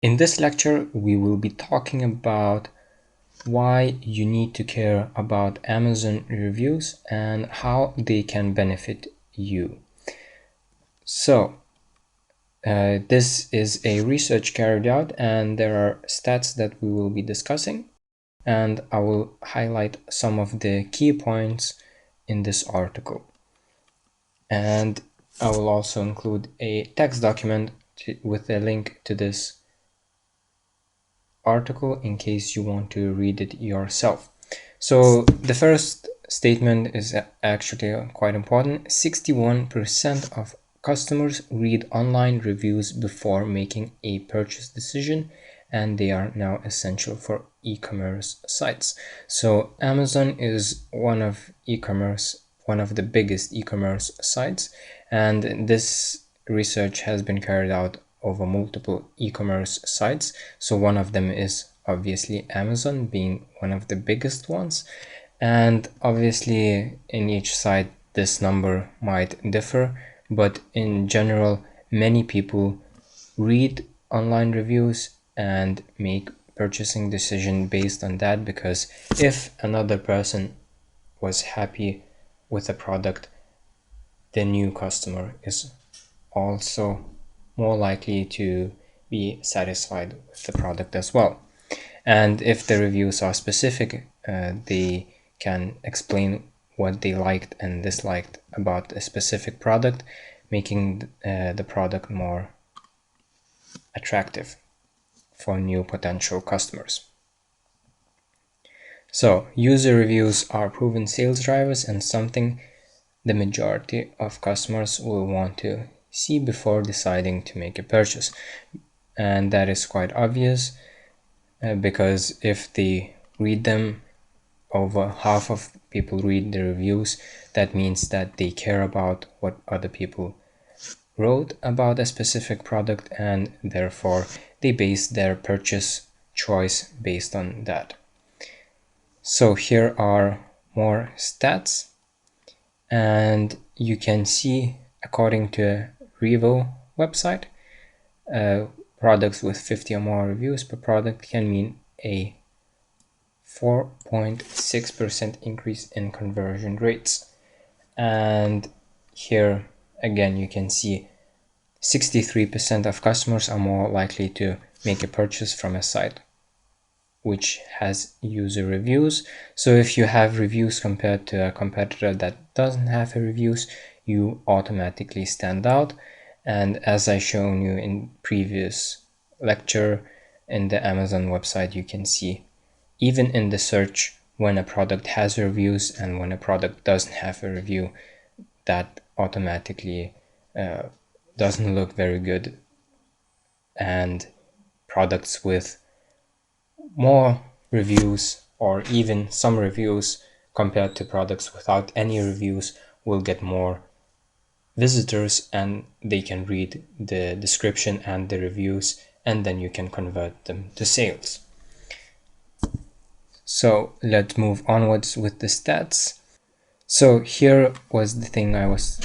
In this lecture, we will be talking about why you need to care about Amazon reviews and how they can benefit you. So, this is a research carried out, and there are stats that we will be discussing, and I will highlight some of the key points in this article. And I will also include a text document with a link to this article in case you want to read it yourself. So the first statement is actually quite important. 61% of customers read online reviews before making a purchase decision, and they are now essential for e-commerce sites. So Amazon is one of the biggest e-commerce sites, and this research has been carried out over multiple e-commerce sites. So one of them is obviously Amazon, being one of the biggest ones. And obviously in each site this number might differ, but in general many people read online reviews and make purchasing decision based on that, because if another person was happy with a product, the new customer is also more likely to be satisfied with the product as well. And if the reviews are specific, they can explain what they liked and disliked about a specific product, making the product more attractive for new potential customers. So, user reviews are proven sales drivers and something the majority of customers will want to see before deciding to make a purchase. And that is quite obvious because if they read them, over half of people read the reviews, that means that they care about what other people wrote about a specific product, and therefore they base their purchase choice based on that. So here are more stats, and you can see, according to Revo website, products with 50 or more reviews per product can mean a 4.6% increase in conversion rates. And here again you can see 63% of customers are more likely to make a purchase from a site which has user reviews. So if you have reviews compared to a competitor that doesn't have reviews, you automatically stand out. And as I shown you in previous lecture, in the Amazon website you can see even in the search when a product has reviews and when a product doesn't have a review, that automatically doesn't look very good. And products with more reviews or even some reviews compared to products without any reviews will get more visitors, and they can read the description and the reviews, and then you can convert them to sales. So let's move onwards with the stats. So here was the thing I was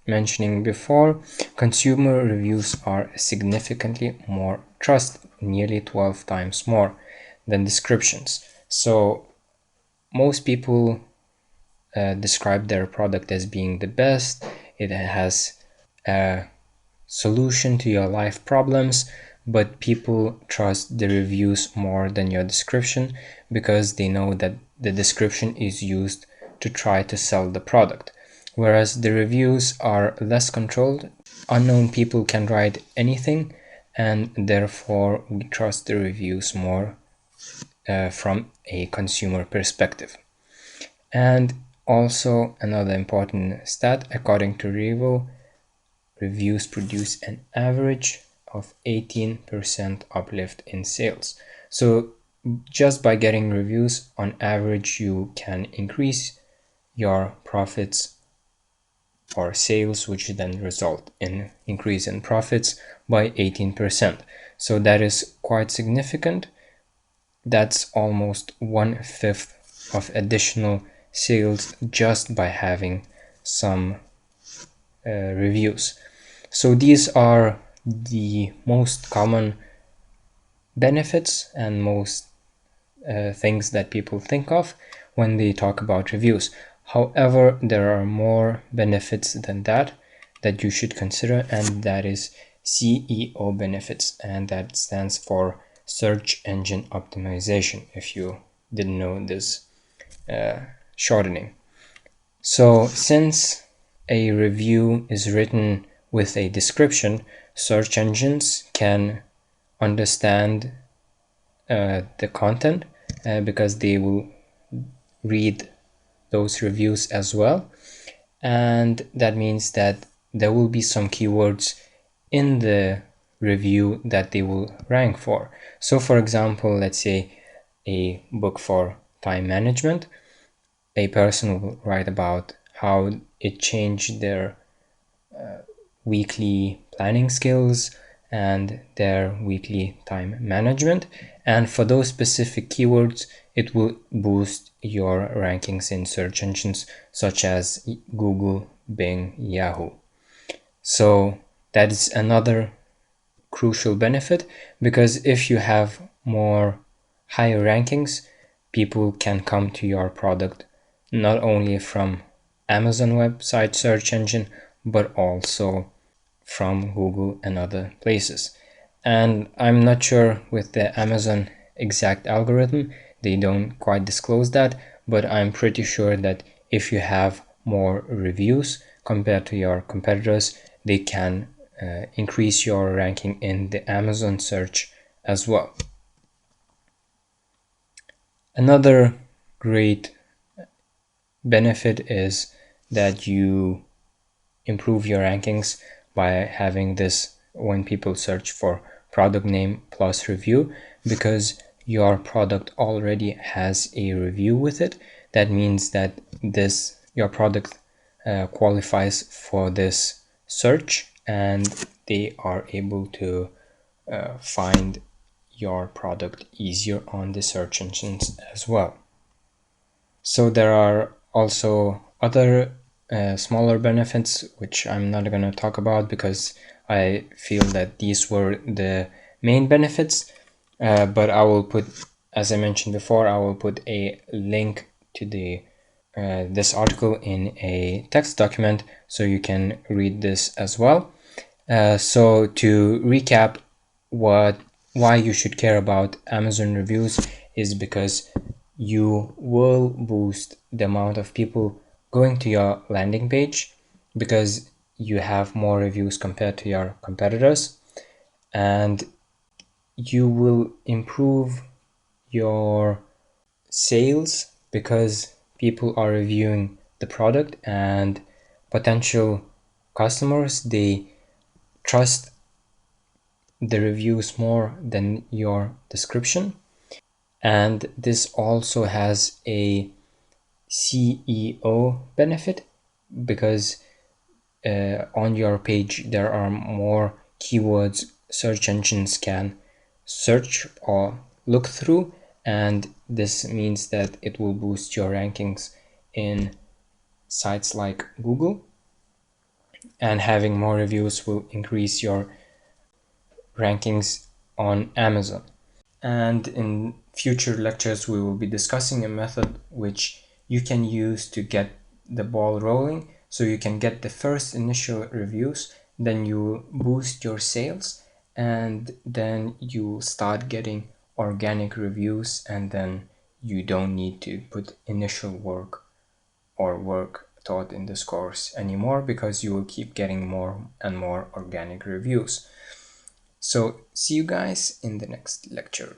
mentioning before. Consumer reviews are significantly more trusted, nearly 12 times more than descriptions. So most people describe their product as being the best. It has a solution to your life problems, but people trust the reviews more than your description because they know that the description is used to try to sell the product, whereas the reviews are less controlled. Unknown people can write anything, and therefore we trust the reviews more from a consumer perspective. And also another important stat, according to Revo, reviews produce an average of 18% uplift in sales. So just by getting reviews, on average you can increase your profits or sales, which then result in increase in profits by 18%. So that is quite significant. That's almost 1/5 of additional sales just by having some reviews. So these are the most common benefits and most things that people think of when they talk about reviews. However, there are more benefits than that that you should consider, and that is CEO benefits, and that stands for search engine optimization, if you didn't know this shortening. So since a review is written with a description, search engines can understand the content because they will read those reviews as well, and that means that there will be some keywords in the review that they will rank for. So for example, let's say a book for time management, a person will write about how it changed their weekly planning skills and their weekly time management. And for those specific keywords, it will boost your rankings in search engines such as Google, Bing, Yahoo. So that is another crucial benefit, because if you have more higher rankings, people can come to your product not only from Amazon website search engine, but also from Google and other places. And I'm not sure with the Amazon exact algorithm, they don't quite disclose that, but I'm pretty sure that if you have more reviews compared to your competitors, they can increase your ranking in the Amazon search as well. Another great benefit is that you improve your rankings by having this when people search for product name plus review, because your product already has a review with it. That means that your product qualifies for this search, and they are able to find your product easier on the search engines as well. So there are also other smaller benefits, which I'm not going to talk about because I feel that these were the main benefits. But I will put, as I mentioned before, I will put a link to this article in a text document so you can read this as well. So to recap, why you should care about Amazon reviews is because you will boost the amount of people going to your landing page because you have more reviews compared to your competitors, and you will improve your sales because people are reviewing the product, and potential customers, they trust the reviews more than your description. And this also has a CEO benefit because on your page there are more keywords search engines can search or look through, and this means that it will boost your rankings in sites like Google, and having more reviews will increase your rankings on Amazon. And in future lectures, we will be discussing a method which you can use to get the ball rolling. So you can get the first initial reviews, then you boost your sales, and then you start getting organic reviews, and then you don't need to put initial work or work taught in this course anymore because you will keep getting more and more organic reviews. So see you guys in the next lecture.